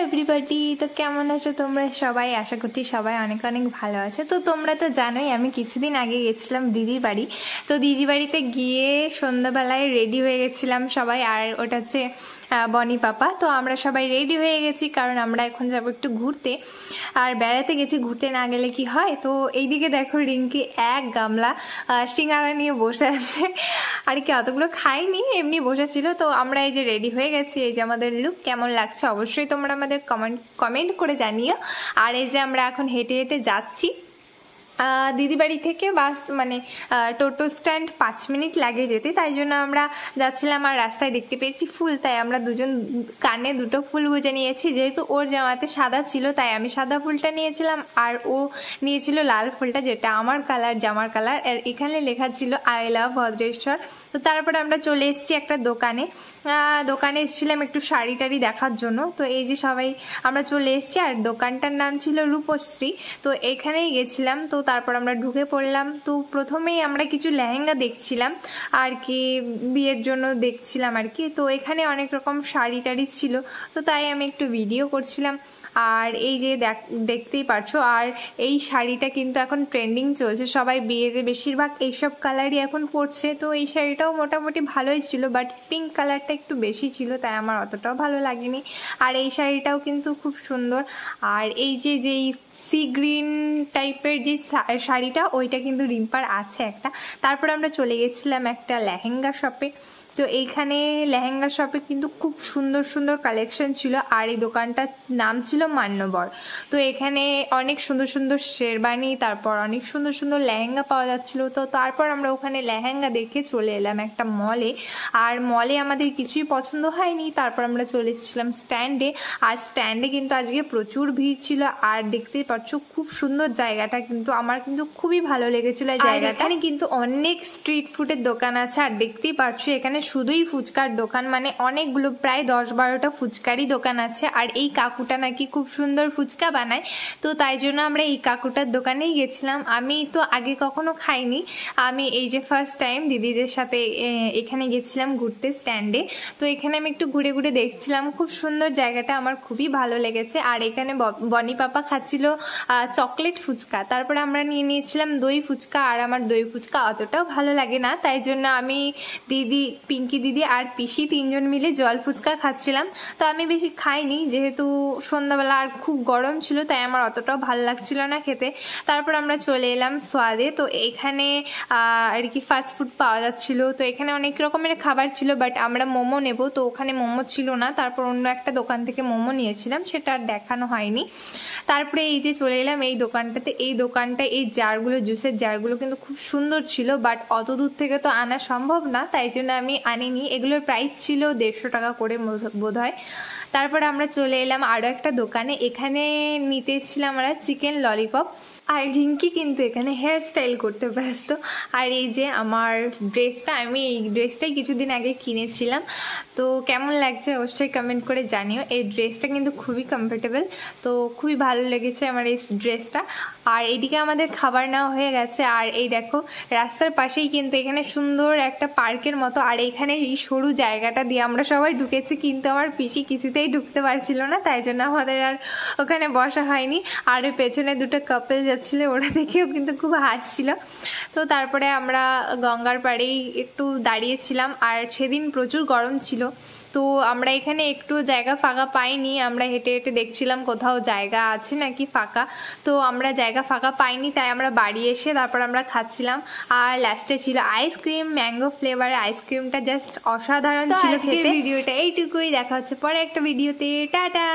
Everybody, তো কেমন আছো তোমরা সবাই? আশা করছি সবাই অনেক অনেক ভালো আছে। তো তোমরা তো জানোই আমি কিছুদিন আগে গেছিলাম দিদির বাড়ি। তো দিদি বাড়িতে গিয়ে সন্ধ্যাবেলায় রেডি হয়ে গেছিলাম সবাই, আর ওটা হচ্ছে বনি পাপা। তো আমরা সবাই রেডি হয়ে গেছি কারণ আমরা এখন যাবো একটু ঘুরতে, আর বেড়াতে গেছি। ঘুরতে না গেলে কি হয়? তো এইদিকে দেখো রিঙ্কি এক গামলা সিঙ্গারা নিয়ে বসে আছে, আর কি অতগুলো খাইনি, এমনি বসেছিল। তো আমরা এই যে রেডি হয়ে গেছি, এই যে আমাদের লুক কেমন লাগছে অবশ্যই তোমরা আমাদের কমেন্ট করে জানিও। আর এই যে আমরা এখন হেঁটে হেঁটে যাচ্ছি দিদি বাড়ি থেকে। বাস মানে টোটো স্ট্যান্ড 5 মিনিট লাগে যেতে, তাই জন্য আমরা যাচ্ছিলাম। আর রাস্তায় দেখতে পেয়েছি ফুল, তাই আমরা দুজন কানে দুটো ফুল গুঁজে নিয়েছি। যেহেতু ওর জামাতে সাদা ছিল তাই আমি সাদা ফুলটা নিয়েছিলাম, আর ও নিয়েছিল লাল ফুলটা, যেটা আমার কালার, জামার কালার। আর এখানে লেখা ছিল আই লাভ ভদ্রেশ্বর। তো তারপরে আমরা চলে এসেছি একটা দোকানে এসেছিলাম একটু শাড়ি টাড়ি দেখার জন্য। তো এই যে সবাই আমরা চলে এসেছি, আর দোকানটার নাম ছিল রূপশ্রী। তো এখানেই গেছিলাম। তো তারপর আমরা ঢুকে পড়লাম। তো প্রথমেই আমরা কিছু লেহেঙ্গা দেখছিলাম আর কি, বিয়ের জন্য দেখছিলাম আর কি। তো এখানে অনেক রকম শাড়ি টাড়ি ছিল, তো তাই আমি একটু ভিডিও করছিলাম। আর এই যে দেখতেই পারছো, আর এই শাড়িটা কিন্তু এখন ট্রেন্ডিং চলছে, সবাই বিয়েতে বেশিরভাগ এইসব কালারই এখন পরছে। তো এই শাড়িটাও মোটামুটি ভালোই ছিল, বাট পিঙ্ক কালারটা একটু বেশি ছিল, তাই আমার অতটাও ভালো লাগেনি। আর এই শাড়িটাও কিন্তু খুব সুন্দর। আর এই যে সি গ্রিন টাইপের যে শাড়িটা, ওইটা কিন্তু রিম্পার আছে একটা। তারপর আমরা চলে গেছিলাম একটা লেহেঙ্গা শপে। তো এইখানে লেহেঙ্গা শপে কিন্তু খুব সুন্দর সুন্দর কালেকশন ছিল, আর এই দোকানটার নাম ছিল মান্যবর। তো এখানে অনেক সুন্দর সুন্দর শেরবানি, তারপর অনেক সুন্দর সুন্দর লেহেঙ্গা পাওয়া যাচ্ছিল। তো তারপর আমরা ওখানে লেহেঙ্গা দেখে চলে এলাম একটা মলে, আর মলে আমাদের কিছুই পছন্দ হয়নি। তারপর আমরা চলে এসেছিলাম স্ট্যান্ডে, আর স্ট্যান্ডে কিন্তু আজকে প্রচুর ভিড় ছিল। আর দেখতেই পাচ্ছ খুব সুন্দর জায়গাটা, কিন্তু আমার কিন্তু খুবই ভালো লেগেছিল এই জায়গাটা। এখানে কিন্তু অনেক স্ট্রিট ফুডের দোকান আছে, আর দেখতেই পাচ্ছ এখানে শুধুই ফুচকার দোকান, মানে অনেকগুলো, প্রায় 10-12টা ফুচকারই দোকান আছে। আর এই কাকুটা নাকি খুব সুন্দর ফুচকা বানায়, তো তাই জন্য আমরা এই কাকুটার দোকানেই গেছিলাম। আমি তো আগে কখনো খাইনি, আমি এই যে ফার্স্ট টাইম দিদিদের সাথে এখানে গেছিলাম ঘুরতে স্ট্যান্ডে। তো এখানে আমি একটু ঘুরে ঘুরে দেখছিলাম, খুব সুন্দর জায়গাটা, আমার খুবই ভালো লেগেছে। আর এখানে বনি পাপা খাচ্ছিল চকলেট ফুচকা, তারপরে আমরা নিয়ে নিয়েছিলাম দই ফুচকা। আর আমার দই ফুচকা অতটাও ভালো লাগে না, তাই জন্য আমি, দিদি, পিঙ্কি দিদি আর পিসি 3 জন মিলে জল ফুচকা খাচ্ছিলাম। তো আমি বেশি খাইনি, যেহেতু সন্ধ্যাবেলা আর খুব গরম ছিল, তাই আমার অতটাও ভালো লাগছিল না খেতে। তারপর আমরা চলে এলাম সোয়াদে। তো এখানে আর কি ফাস্টফুড পাওয়া যাচ্ছিল। তো এখানে অনেক রকমের খাবার ছিল, বাট আমরা মোমো নেব, তো ওখানে মোমো ছিল না। তারপর অন্য একটা দোকান থেকে মোমো নিয়েছিলাম, সেটা আর দেখানো হয়নি। তারপরে এই যে চলে এলাম এই দোকানটাতে। এই দোকানটা, এই জারগুলো, জুসের জারগুলো কিন্তু খুব সুন্দর ছিল, বাট অত দূর থেকে তো আনা সম্ভব না, তাই জন্য আমি আনিনি। এগুলোর প্রাইস ছিল 150 টাকা করে বোধ হয়। তারপরে আমরা চলে এলাম আরো একটা দোকানে। এখানে নিতে এসেছিলাম আমরা চিকেন ললিপপ। আর রিঙ্কি কিন্তু এখানে হেয়ার স্টাইল করতে ব্যস্ত। আর এই যে আমার ড্রেসটা, আমি এই ড্রেসটাই কিছুদিন আগে কিনেছিলাম। তো কেমন লাগছে অবশ্যই কমেন্ট করে জানিও। এই ড্রেসটা কিন্তু খুবই কমফোর্টেবল, তো খুবই ভালো লেগেছে আমার এই ড্রেসটা। আর এইদিকে আমাদের খাবার নেওয়া হয়ে গেছে। আর এই দেখো রাস্তার পাশেই কিন্তু এখানে সুন্দর একটা পার্কের মতো, আর এখানে এই সরু জায়গাটা দিয়ে আমরা সবাই ঢুকেছি, কিন্তু আমার পিসি কিছুতেই ঢুকতে পারছিল না, তাই জন্য আমাদের আর ওখানে বসা হয়নি। আর পেছনে দুটো কাপল যাচ্ছিল, ওরা দেখেও কিন্তু খুব হাসছিল। তো তারপরে আমরা গঙ্গার পাড়েই একটু দাঁড়িয়েছিলাম, আর সেদিন প্রচুর গরম ছিল। তো আমরা এখানে একটু জায়গা ফাঁকা পাইনি, আমরা হেঁটে হেঁটে দেখছিলাম কোথাও জায়গা আছে নাকি ফাঁকা। তো আমরা জায়গা ফাঁকা পাইনি, তাই আমরা বাড়ি এসে তারপর আমরা খাচ্ছিলাম। আর লাস্টে ছিল আইসক্রিম, ম্যাঙ্গো ফ্লেভারের আইসক্রিমটা জাস্ট অসাধারণ ছিল খেতে। ভিডিওটা এইটুকুই, দেখা হচ্ছে পরে একটা ভিডিওতে, টাটা।